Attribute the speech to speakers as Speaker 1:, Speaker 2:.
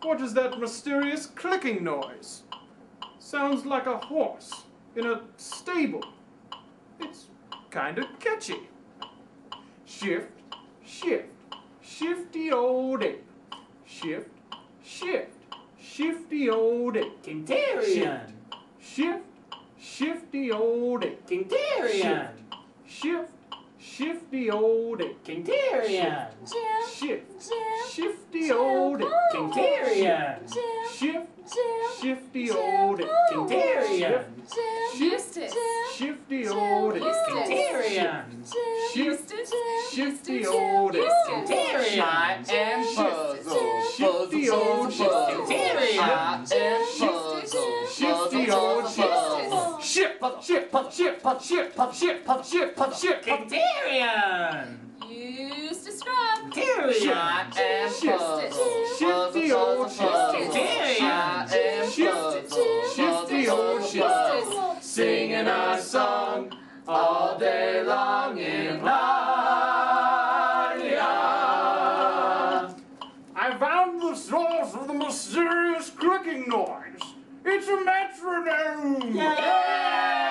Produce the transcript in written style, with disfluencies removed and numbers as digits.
Speaker 1: What is that mysterious clicking noise? Sounds like a horse in a stable. It's kind of catchy. Shift, shift, shifty old ape. Shift, shift, shifty old ape.
Speaker 2: Kingterian.
Speaker 1: Shift, shifty old ape.
Speaker 2: Kingterian.
Speaker 1: Shift, shifty old ape.
Speaker 2: Kingterian.
Speaker 1: Shift, shifty old ape.
Speaker 2: Kingterian.
Speaker 1: Shift, shifty old ape.
Speaker 2: Kingterian.
Speaker 1: Shift, shifty old ape.
Speaker 2: Kingterian.
Speaker 1: Shift, shifty old ape.
Speaker 2: Kingterian.
Speaker 3: I am puzzled.
Speaker 1: Shifty old shift.
Speaker 2: Kingterian.
Speaker 3: I am puzzled.
Speaker 1: Shifty old shift. Shift, shift, shift, shift, shift, shift, shift.
Speaker 2: Kingterian.
Speaker 4: Used to scrub.
Speaker 2: Kingterian.
Speaker 3: I am puzzled.
Speaker 1: Shifty old shift.
Speaker 3: I am puzzled.
Speaker 1: Shifty old shift.
Speaker 3: Singing our song all day long in Narnia.
Speaker 1: I found the source of the mysterious clicking noise. It's a metronome.
Speaker 2: Yay!